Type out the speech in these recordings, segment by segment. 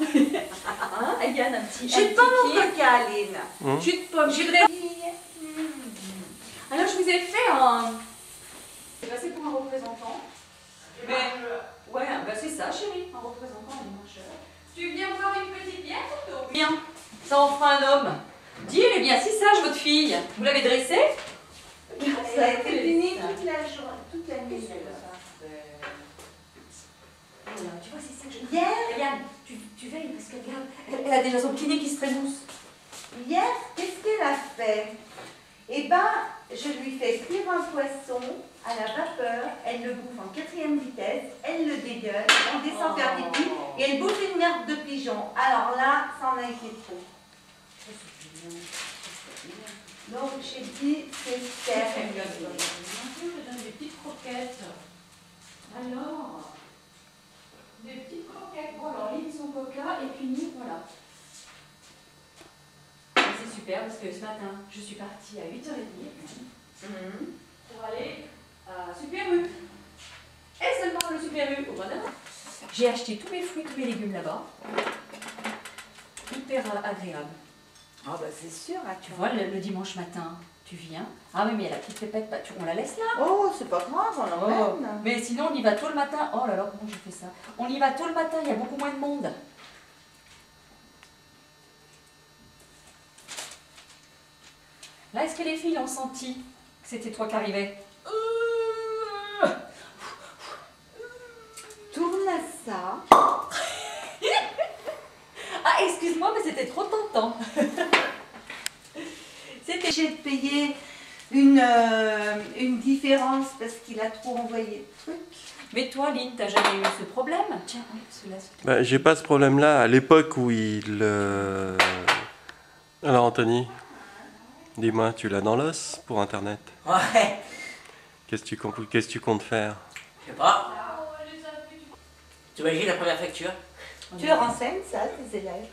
Hein, Ayane, un petit. Jus de pomme ou coca, Aline? Jus de pomme. Je voudrais. Alors, je vous ai fait un. C'est passé pour un représentant. Mais. Ouais, bah c'est ça, chérie. Un représentant, un marcheur. Tu viens voir une petite bière ou bien? Ça en fera un homme. Dis, elle est bien si sage, votre fille. Vous l'avez dressée? Ça a été fini toute la journée, toute la nuit. Tu vois, c'est ça que je... Hier, Yann, tu veilles parce que regarde, elle a déjà son kiné qui se trémousse. qu'est-ce qu'elle a fait? Eh ben, je lui fais cuire un poisson à la vapeur, elle le bouffe en 4e vitesse, elle le dégueule, on descend faire pipi et elle bouffe une merde de pigeon. Alors là, ça en a été trop. Donc j'ai dit, c'est faire. Je donne des petites croquettes. Alors, des petites croquettes. Bon, alors, Lynn, son coca, et puis nous, voilà. C'est super parce que ce matin, je suis partie à 8h30 pour aller à Super U. Et seulement le Super U au mois d'avril. J'ai acheté tous mes fruits, tous mes légumes là-bas. Hyper agréable. Ah bah c'est sûr, hein, Tu vois, le dimanche matin, tu viens. Ah oui, mais la petite pépette, bah, on la laisse là. Oh, c'est pas grave, on l'emmène. Mais sinon, on y va tôt le matin. Oh là là, comment j'ai fait ça? On y va tôt le matin, il y a beaucoup moins de monde. Là, est-ce que les filles ont senti que c'était toi qui arrivais? Tourne à ça. Ah, excuse-moi, mais c'était trop tentant. C'était... J'ai payé une différence parce qu'il a trop envoyé de trucs. Mais toi, Lynn, t'as jamais eu ce problème? Tiens, celui-là. Bah, j'ai pas ce problème-là. À l'époque où il... Alors Anthony, dis-moi, tu l'as dans l'os pour Internet? Ouais. Qu'est-ce que tu comptes faire? Je sais pas. Tu imagines la première facture? Tu le renseignes ça, tes élèves?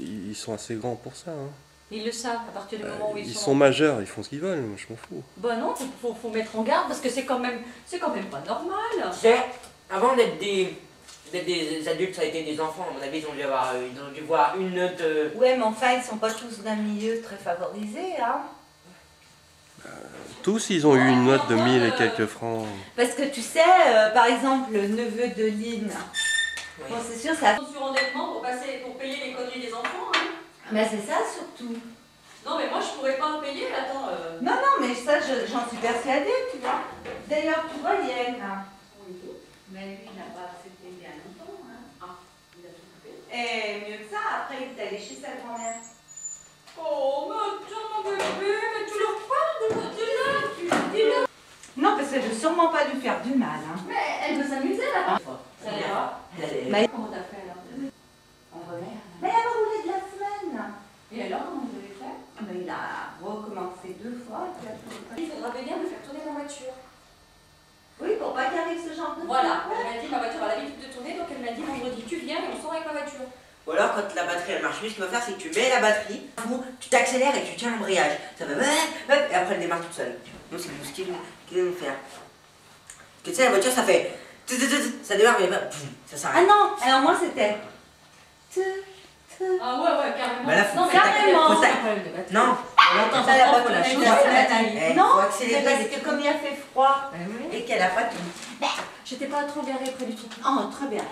Ils sont assez grands pour ça. Hein. Ils le savent à partir du moment où Ils sont majeurs, ils font ce qu'ils veulent, moi je m'en fous. Bah non, faut mettre en garde parce que c'est quand même pas normal. Tu sais, avant d'être des adultes, ça a été des enfants. À mon avis, ils ont dû voir une note. Ouais, mais enfin, ils sont pas tous d'un milieu très favorisé, hein. Tous, ils ont eu une note de 1000 et quelques francs. Parce que tu sais, par exemple, le neveu de Lynn, Oui. bon, c'est sûr, ça... Surendettement pour payer les conneries des enfants. Hein. Mais c'est ça surtout. Non, mais moi je pourrais pas en payer, attends. Non, non, mais ça, j'en suis persuadée, tu vois. D'ailleurs, tu vois, Yann, mais lui, il n'a pas accepté il y a longtemps, hein. Ah, il a tout coupé. Et mieux que ça, après, il est allé chez sa grand-mère. Oh, mais attends, mon bébé, mais tu leur parles de dis-le. Non, parce qu'elle ne veut sûrement pas lui faire du mal, hein. Mais elle veut s'amuser là. Ça ira. Mais... Comment t'as fait alors? On remet. Mais elle a roulé de la semaine. Et alors, comment vous avez fait? Mais il a recommencé 2 fois. Et puis après, Il faudra bien me faire tourner ma voiture. oui, pour pas qu'il arrive ce genre de... Voilà, elle m'a dit ma voiture a l'habitude de tourner, donc elle m'a dit vendredi tu viens et on sort avec ma voiture. Ou alors, quand la batterie elle marche plus, ce qu'il faut faire, c'est que tu mets la batterie, tu t'accélères et tu tiens l'embrayage. Ça va, et après elle démarre toute seule. Nous, c'est ce qu'il doit nous faire. Parce que tu sais, la voiture, ça fait. Ça démarre, mais ça s'arrête. Ah non, alors moi c'était... Ah ouais, carrément. Bah là, non, faut carrément. Non, On entend Ça, la faut voiture, la elle changer doit se la mettre à taille. Eh, Non, faut c'est accélérer. parce que comme il a fait froid Oui. et qu'elle a pas tout. J'étais pas trop garée près du truc. Oh, très bien.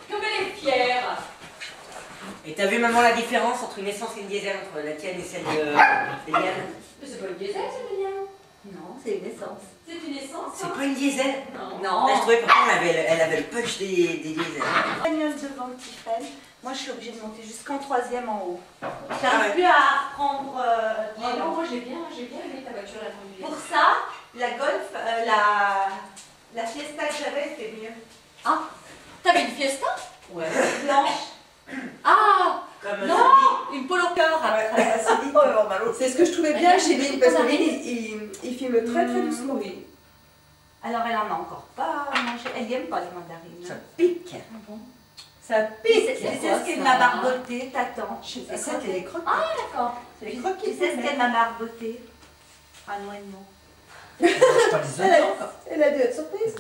Comme elle est fière. Et t'as vu, maman, la différence entre une essence et une diesel, entre la tienne et celle de Yann? Mais c'est pas une diesel, c'est bien. Non, c'est une essence. C'est une essence. C'est pas une diesel? Non. Là, je trouvais pourtant elle avait le punch des diesels. Bagnole devant qui freine. Moi, je suis obligée de monter jusqu'en 3e en haut. Ah J'arrive ouais. plus à reprendre. Oh non, moi j'ai bien aimé ta voiture la conduite. Pour ça, la Golf, la Fiesta que j'avais, c'était mieux. Ah, t'avais une Fiesta? Ouais. Blanche. Ah Comme non, une Polo Cœur après. C'est ce que je trouvais bien chez Lynn, parce que Lynn, il filme très doucement. Oui. Alors, elle en a encore pas mangé. Elle n'aime pas les mandarines. ça pique. Ah bon? Ça pique. C'est Tu sais quoi, ce qu'elle ça? m'a barboté, t'attends. Ça, c'est les croquettes. Ah d'accord. C'est les Tu croquettes. sais ce qu'elle m'a barboté? Un noix de mont. Elle a dû être surprise.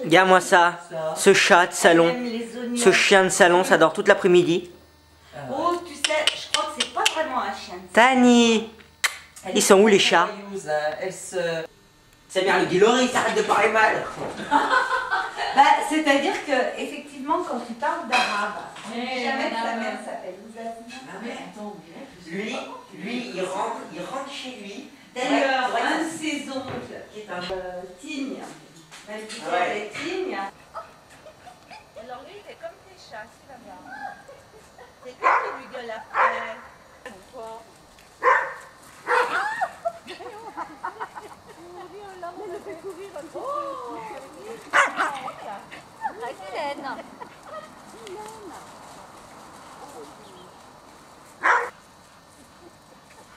Regarde-moi ça. Ce chat de salon. Ce chien de salon, ça dort toute l'après-midi. Oh, tu sais, je crois que c'est pas vraiment un chien. Tani! Ils sont où les chats? Elle se... Samir le Guillory, s'arrête de parler mal. Bah, c'est-à-dire que effectivement, quand tu parles d'arabe, on ne dit jamais que ta mère s'appelle Ouzazna. Lui, il rentre chez lui. D'ailleurs, un de ses oncles, qui est un Tigne, même si elle est Tigne. Alors lui, il est comme tes chats, tu vas voir. C'est quoi qui lui gueule après? Elle le fait courir un peu. Hélène.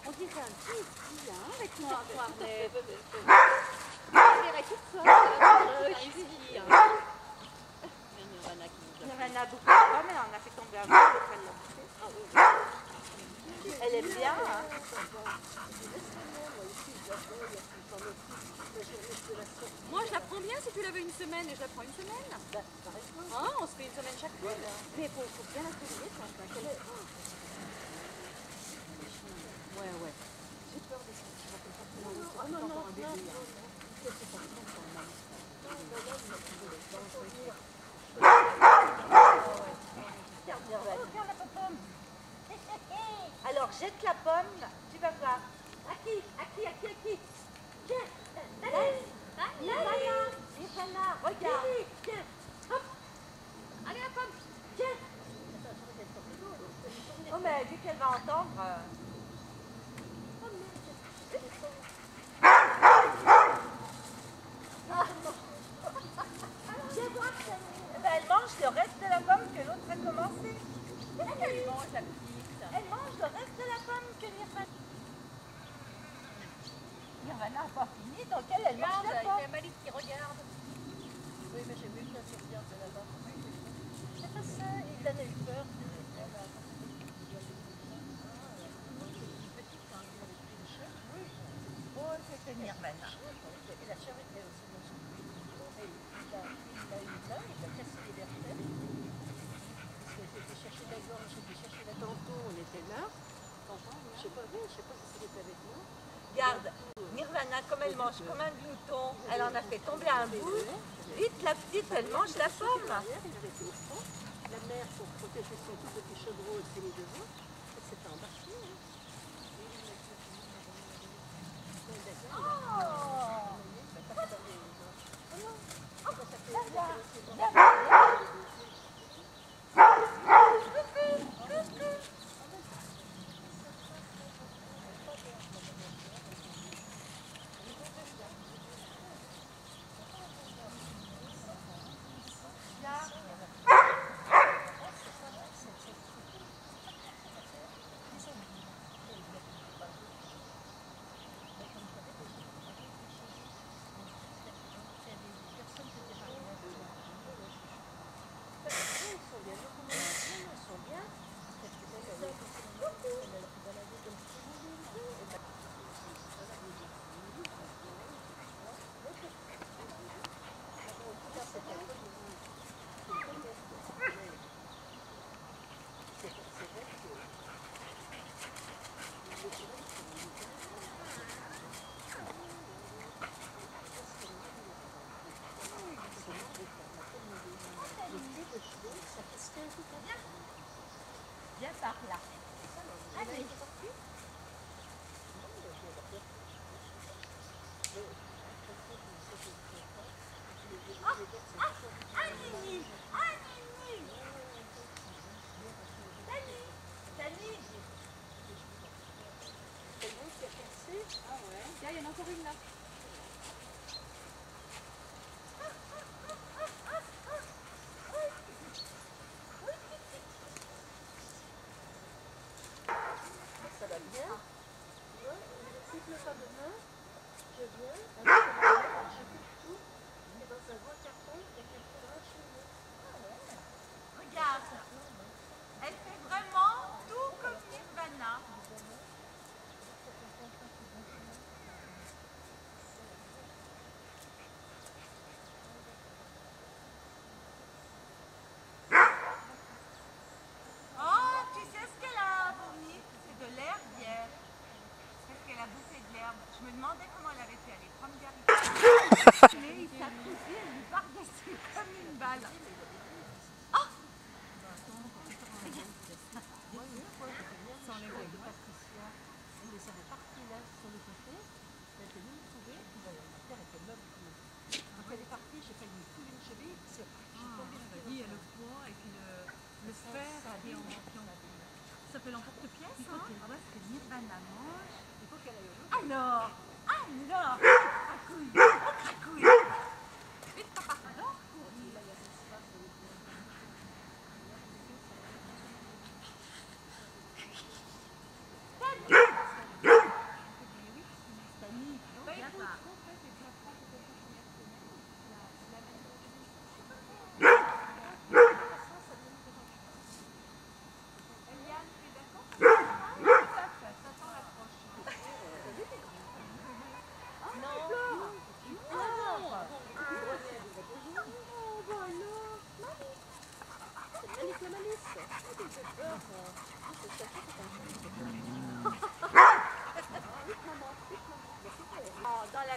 On dirait un petit ici, hein, avec moi. On dirait toute seule. Il y en a beaucoup de pommes, elle en a fait tomber un peu. Elle aime bien. Hein. Moi, je la prends bien si tu la veux une semaine, et je la prends une semaine. Hein, on se fait une semaine chaque fois. Mais il faut bien la trouver, ça. Ouais. J'ai peur des sentiments comme ça. Oh non, non, non. Regarde la pomme. Alors, jette la pomme, tu vas voir. À qui? Tiens, Nirvana, regarde. Tiens, hop. Allez, la pomme. Tiens. Oh, mais vu qu'elle va entendre... Elle mange le reste de la pomme que l'autre a commencé. Qu'est-ce qu'elle mange, la petite? Elle mange le reste de la pomme que Nirvana n'a pas fini, donc elle mange la pomme. Il y a Malice qui regarde. Oui, mais j'ai vu que tu regardes de là-bas. C'est pas ça, il en a eu peur. Oh, c'était Nirvana. Et la charrette est aussi dans son cul. Il a eu là, il a cassé les vertèbres. Parce que j'étais chercher la gorge, j'étais chercher la tantôt, on était là. Je sais pas si c'était avec moi. Regarde, Nirvana, comme elle mange comme un glouton, elle en a fait tomber un bout. Vite, la petite, elle mange la pomme. La mère, pour protéger son tout petit chaudron, elle s'est mis devant. Elle s'est embarquée. Viens par là. Allez. Nini. Tani. C'est bon, qui a cassé? Ah ouais. Tiens, il y en a encore une là. Ça va bien? Si je ne pas demain, je viens, je coupe tout, et dans un gros carton, il y a quelques grands cheveux. Ah ouais. Regarde, elle fait vraiment tout comme Nirvana.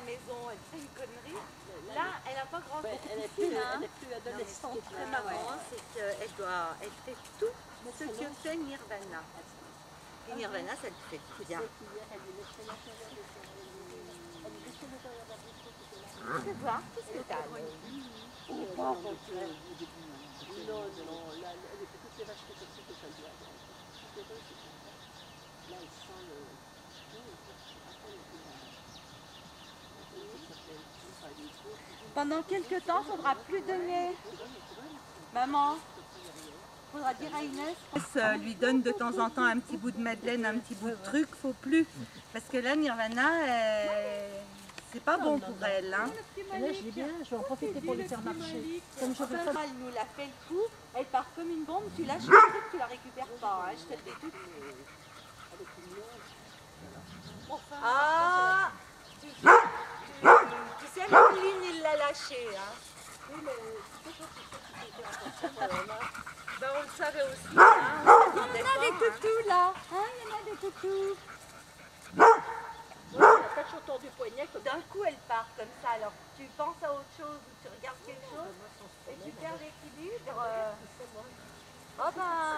maison, elle fait une connerie. Là, elle n'a pas grand chose. Elle est plus adolescente. Ce qui est très marrant, c'est qu'elle fait tout ce que fait Nirvana. Et Nirvana, ça le fait bien. Tu vois, qu'est-ce que t'as? Non, là, elle était toutes les vaches que ça le doit. Là, elle sent le... Pendant quelques temps, il ne faudra plus donner. Maman, il faudra dire à Inès. Lui donne de temps en temps un petit bout de madeleine, un petit bout de truc, faut plus. Parce que là, Nirvana, c'est pas bon pour elle. Hein. Et là, je dis bien, je vais en profiter pour lui faire marcher. Comme je veux pas. Elle nous l'a fait le coup, elle part comme une bombe, tu lâches le truc, tu la récupères pas. Hein. Je te le dis tout de suite. Ah, tu sais, Madeline, il l'a lâché. Hein. Oui, mais ben, on le savait aussi. Hein. Il y en a des toutous là. Hein, il y en a des toutous. La tâche autour du poignet. D'un coup, elle part comme ça. Alors, tu penses à autre chose ou tu regardes quelque chose et tu perds l'équilibre. Oh ben.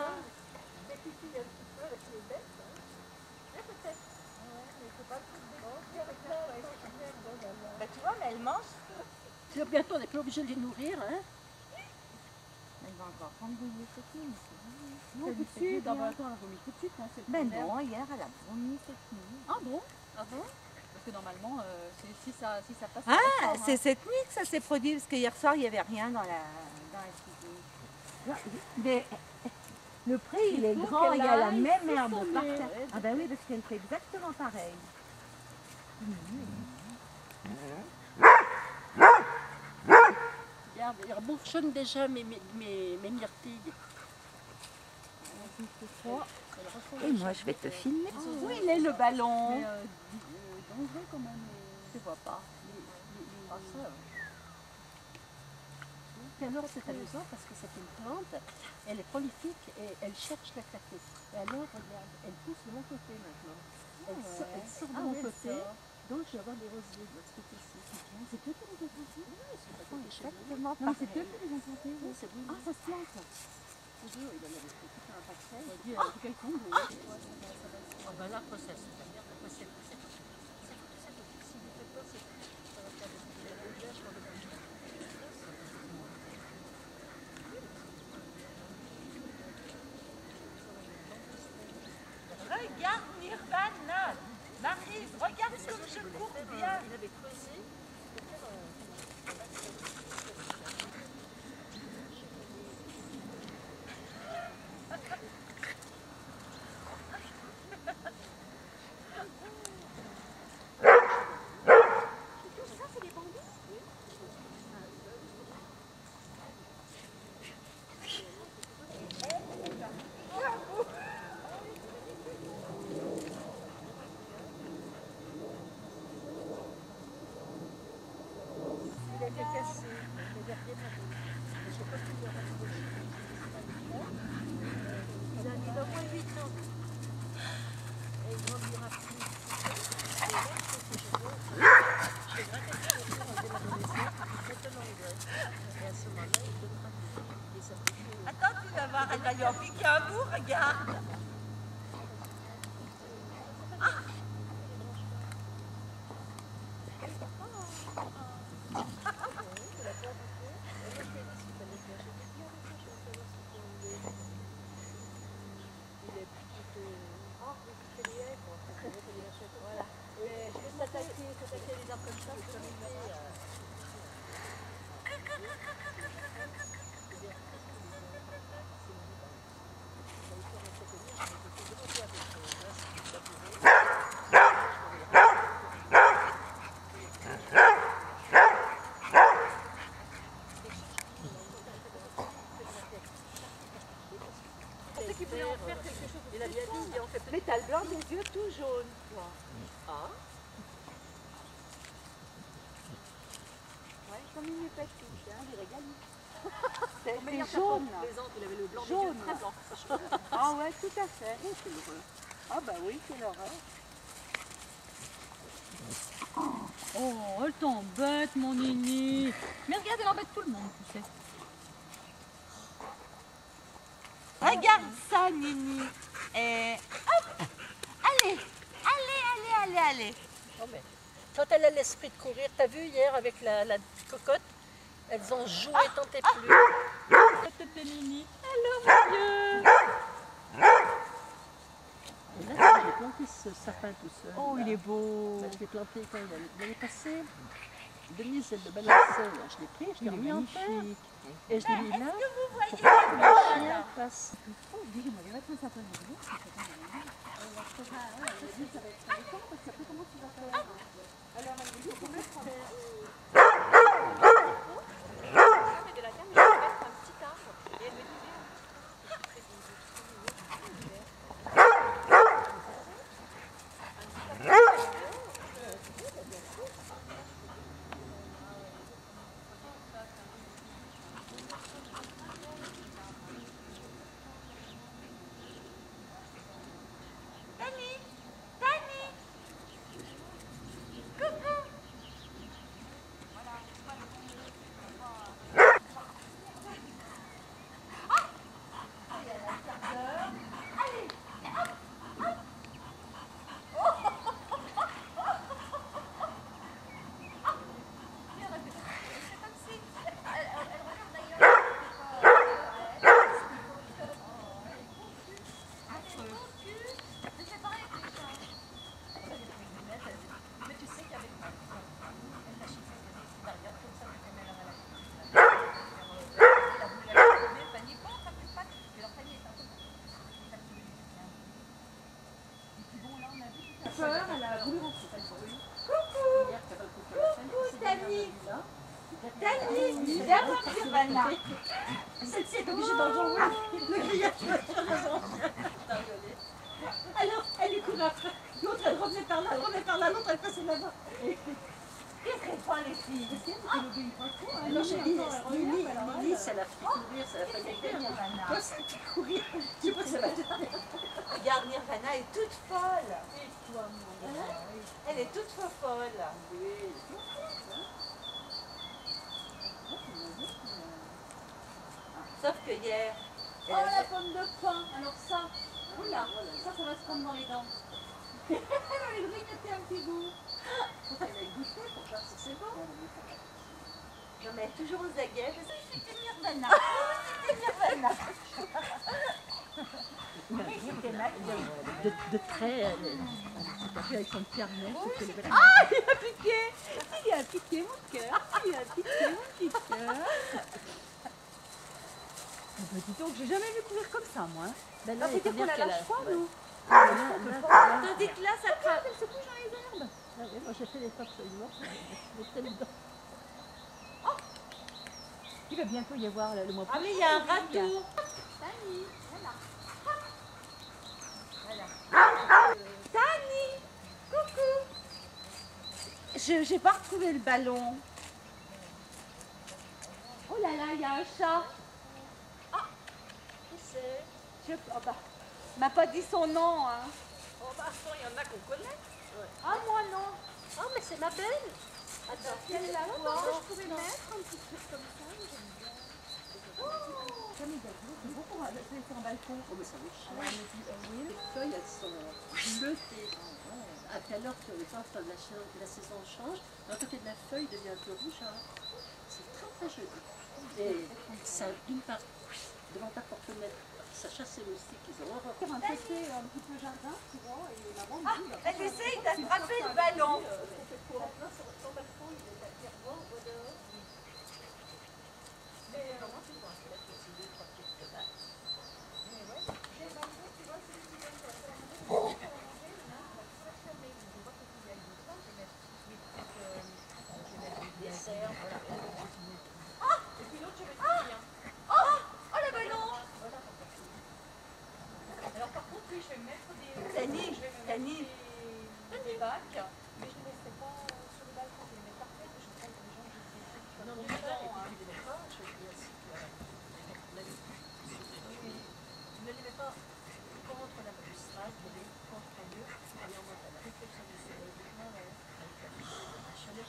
Bah, tu vois, mais elle mange. Bientôt, on n'est plus obligé de les nourrir. Hein. Elle va encore prendre bouillir cette nuit. Non, tout de suite. Attends, elle a vomi tout de suite. Hein, Ben non, hier, elle a vomi cette nuit. Ah bon? Ah bon? Parce que normalement, si ça passe... Ah, c'est cette nuit que ça s'est produit, parce que hier soir, il n'y avait rien dans la cuisine. Mais le pré, il est grand, il y a la même herbe par terre. Ah ben oui, parce qu'elle fait exactement pareil. Regarde, il rebourchonne déjà mes myrtilles. Et moi, je vais te filmer. Où il est le ballon? Mais dangereux quand même. Je ne vois pas. Ah, ça. Puis alors, c'est amusant parce que c'est une plante, elle est prolifique et elle cherche la clarté. Et alors, regarde, elle pousse de mon côté maintenant. Elle sort de mon côté, donc je vais avoir des rosiers de l'autre côté ici. C'est eux qui les ont plantés? Oui, c'est pas comme Exactement Non, c'est pareil. eux qui les ont plantés. Oui, c'est bon. Ah, ça se plante. Il en avait fait tout un paquet. Il dit, quel con. Ah, ben là, c'est c'est-à-dire, Regarde Nirvana. Maryse, regarde comme je cours bien. il avait creusé. Attends, tu vas voir, elle va lui en piquer un bout, regarde. Il a bien dit, on fait Mais t'as le blanc des yeux tout jaune, toi. Ah. Ouais, comme une hépatique, hein, Il régale. c'est jaune. Plaisante, il avait le blanc des Jaune. yeux très blanc. Ah ouais, tout à fait. Oh, quelle horreur. Ah bah oui, quelle horreur. Oh, elle t'embête, mon Nini. Mais regarde, elle embête tout le monde, tu sais. Regarde ça, Nini. Et hop. Allez, allez, allez, allez, allez. Non, mais quand elle a l'esprit de courir, t'as vu hier avec la cocotte, elles ont joué tant et plus. C'était Nini. Allô, mon Dieu. Et là, j'ai planté ce sapin tout seul. Oh, là. il est beau. Là, je l'ai planté quand l'année passée. Denise, elle le balançait. Là, je l'ai pris, je l'ai remis en terre. Magnifique. Et je l'ai mis là Vous pour voyez pas que le chien passe. Oh, dis-moi, il va être un sapin de jour. Tani, viens voir Sylvana. Celle-ci est obligée d'enjamber le grillage de la T'as rigolé. Alors, elle lui court après. L'autre, elle revenait par là, l'autre, elle passait là-bas. Qu'est-ce qu'elles font les filles? Alors j'ai dit, Lily, ça l'a fait courir, ça l'a fait courir. Toi, ça te fait courir. Je sais pas si ça va te faire. Regarde, Nirvana est toute folle. Elle est toute folle. Sauf que hier, Oh, la pomme de pain. Alors ça, oula, ça va se prendre dans les dents. Elle va lui grignoter un petit goût. Faut qu'elle aille goûter pour voir si c'est bon. non mais toujours aux aguets, parce que c'était Nirvana. C'était Nirvana. C'était magnifique. De près, elle s'est tapée avec son petit harnais. Ah, il a piqué. Il a piqué mon cœur. Il a piqué mon petit cœur. Mais dis donc, j'ai jamais vu courir comme ça, moi. Ben Ça veut dire qu'on la lâche pas, nous. Tandis que là, ça craint. Elle se bouge dans les herbes. Ah oui, moi j'ai fait l'effort absolument. Je mettais dedans. Il va bientôt y avoir le mois Ah prochain. mais il y a un râteau. Tani, coucou. J'ai pas retrouvé le ballon. Oh là là, il y a un chat. Qui c'est? M'a pas dit son nom. Hein. Oh, bah, attends, il y en a qu'on connaît. Ah moi non. Oh, mais c'est ma belle. Attends, Quelle est la je voix? pouvais mettre un petit truc comme ça. C'est sur un balcon. Oh, mais ça me change. Alors, elle me dit, oui. Les feuilles, elles sont bleutées. À quelle heure que la saison change, d'un côté de la feuille devient un peu rougeâtre. C'est très très joli. Et ça, d'une part, devant ta porte-fenêtre, ça chasse les moustiques, ils ont horreur. Un côté un petit peu jardin, tu vois, et maman me dit, Elle essaye d'attraper le ballon. Son balcon, il est à faire voir au dehors. Mais moi, c'est quoi? Je vais mettre aussi 2-3 petites tomates. Mais ouais, j'ai mangé, tu vois, c'est ce qui va faire. Dessert, voilà. Et puis l'autre, je vais te dire. Oh le ballon. Alors par contre, oui, je vais mettre des... Tani, Tani. des bacs, mais je ne les mettrai pas sur le balcon, je les mets par terre, je prends que les gens qui sont non, mais dedans, hein, je les mets pas, je les mets ainsi que ne les mets pas contre la balustrade, je les mets contre le mur, et en mode la réflexion du soleil, avec la chaleur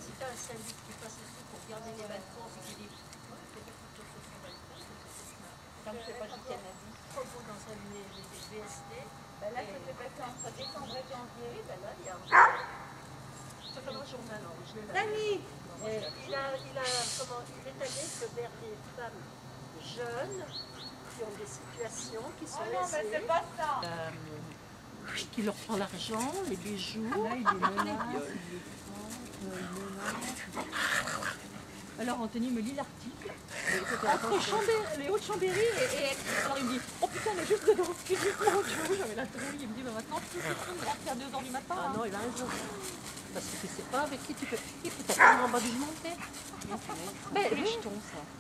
si tu as un syndic qui passe dessus pour garder les balcons et qui dit ouais, c'est pas tout sur son balcon, comme je sais pas qui a dit, trop beau dans un VST. Ben là, ça s'est passé entre décembre et janvier. Oui, ben là, il y a ça fait un journal, alors, je l'ai là. Dani, Il est allé vers des femmes jeunes qui ont des situations, qui sont non, mais c'est pas ça. qui leur prend l'argent, les bijoux. Là, il est menace, Alors Anthony me lit l'article. Entre les Hauts-de-Chambéry et Aix. Alors il me dit, oh putain, mais juste dedans, c'est juste là autre chose. J'avais la trouille, il me dit, bah maintenant, tu peux rentrer à 2h du matin. Ah non, il a raison. Parce que tu sais pas avec qui tu peux. Il peut t'apprendre en bas du monter. Ben oui. Ça.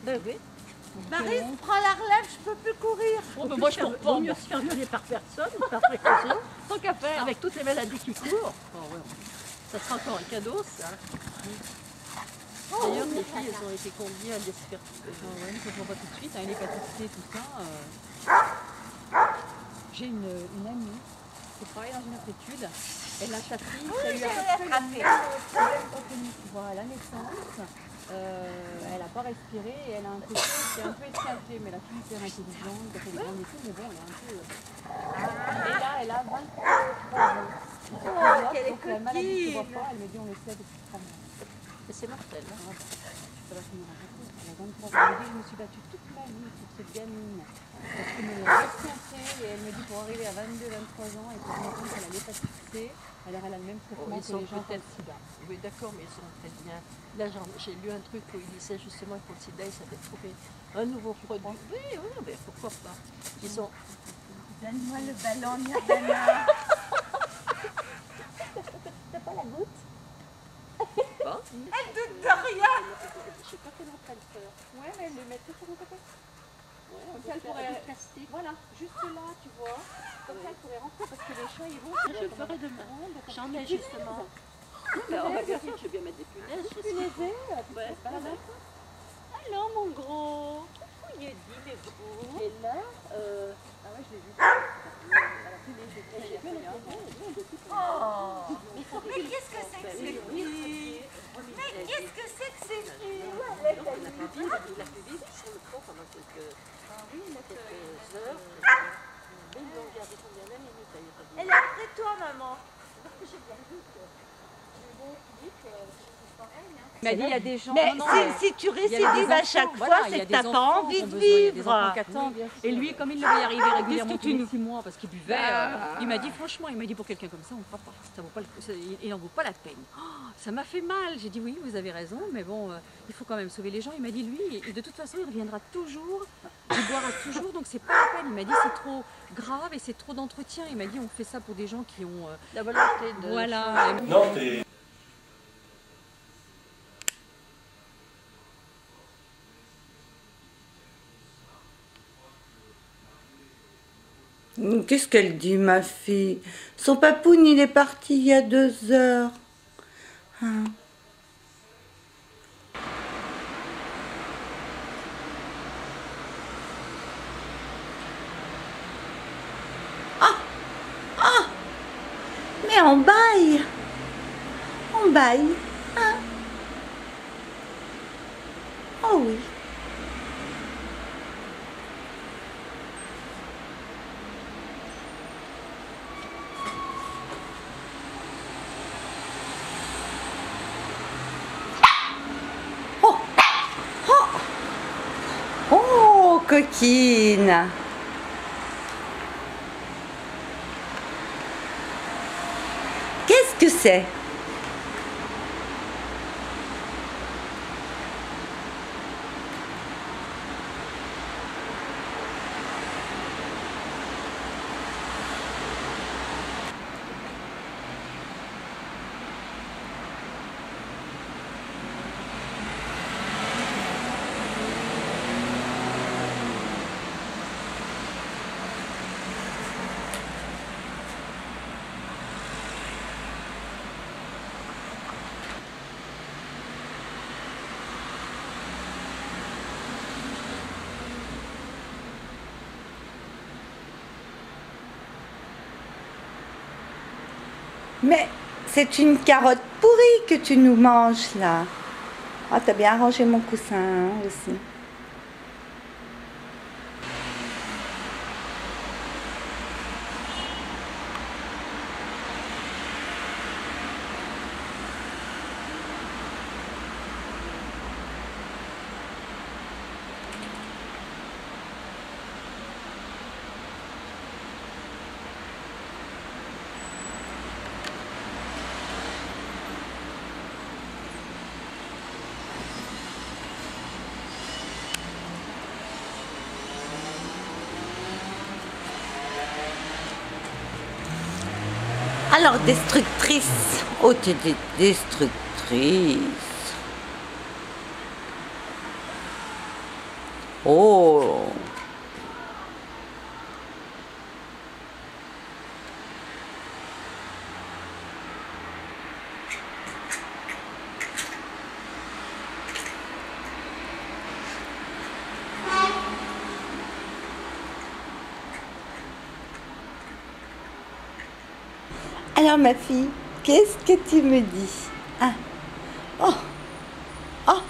Ben oui. Marie, prends la relève, je peux plus courir. Oh, ben moi je cours pas. Vaut mieux se faire violer par personne, par précaution. Tant qu'à faire. Avec toutes les maladies qui courent. Oh, ouais. Ça sera encore un cadeau, ça. D'ailleurs, les filles, elles ont été conduites à l'espérance. Ouais, ça se voit pas tout de suite, hein, l'hépatite C, tout ça. J'ai une amie qui travaille dans une autre étude. Elle a sa fille qui a eu à peu près le même contenu, tu vois, à la naissance. Elle n'a pas respiré et elle a un côté qui est un peu escalté, mais la fille est hyper intelligente, elle fait des grandes études, mais bon, elle est un peu... Et là, elle a 23 ans. Oh, quelle Donc la maladie ne se coquine. voit pas, elle me dit on le sait depuis 3 mois. Mais c'est mortel. Hein. Ça va finir à beaucoup. Elle a 23 ans. Elle me dit je me suis battue toute ma vie pour cette gamine. Parce qu'elle me l'a resté et elle me dit pour arriver à 22-23 ans et pour se rendre compte qu'elle a l'hépatite C, alors elle a le même traitement que les gens qui ont le sida. Oui, d'accord, mais ils sont très bien. Là, j'ai lu un truc où il disait justement que pour le sida, ils savaient trouver un nouveau produit. Oui, oui, mais pourquoi pas. Ils sont... Donne-moi le ballon, Nirvana. T'as pas la goutte? Bon. Elle doute de rien. Je sais pas comment elle faire. Ouais, mais elle le mettrait sur le côté. Ouais, Comme ça, elle pourrait... du plastique. Voilà, juste là, tu vois. Comme ça, elle pourrait rentrer parce que les chats, ils vont... Je le ferai demain. J'en ai justement. Ben, on va bien sûr, je vais bien mettre des punaises. Je sais pas. Ouais, voilà. Alors, mon gros. Où il est dit, les gros? Et là, ah ouais, je l'ai vu. Oh, mais qu'est-ce que c'est que ces filles? Mais qu'est-ce que c'est que ces filles? Il a pu vivre sur le pont pendant quelques heures. Mais ils l'ont gardé combien de minutes d'ailleurs? Elle est après toi, maman. J'ai bien vu que Il m'a dit, il y a des gens... Mais non, si tu il y a récidives des à enfants, chaque voilà, fois, il y a c'est que des t'as pas enfants envie qui ont de besoin, il y a des enfants vivre. qui attendent. Et lui, comme il devait y arriver régulièrement tous les 6 mois parce qu'il buvait, il m'a dit franchement, il m'a dit pour quelqu'un comme ça, on ne fera pas. Ça vaut pas il n'en vaut pas la peine. Oh, ça m'a fait mal. J'ai dit oui, vous avez raison, mais bon, il faut quand même sauver les gens. Il m'a dit lui, et de toute façon, il reviendra toujours, il boira toujours, donc c'est pas la peine. Il m'a dit c'est trop grave et c'est trop d'entretien. Il m'a dit on fait ça pour des gens qui ont la volonté de... Voilà. Non, t'es... Qu'est-ce qu'elle dit, ma fille? Son papoune, il est parti il y a 2 heures. Hein? Ah! Ah! Mais on baille! On baille! Hein? Oh oui! Oh, coquine! Qu'est-ce que c'est? Mais c'est une carotte pourri que tu nous manges là. Ah, t'as bien arrangé mon coussin hein, aussi. Alors, destructrice. Oh, t'es destructrice. Oh. Alors ma fille, qu'est-ce que tu me dis? Ah. Oh. Oh.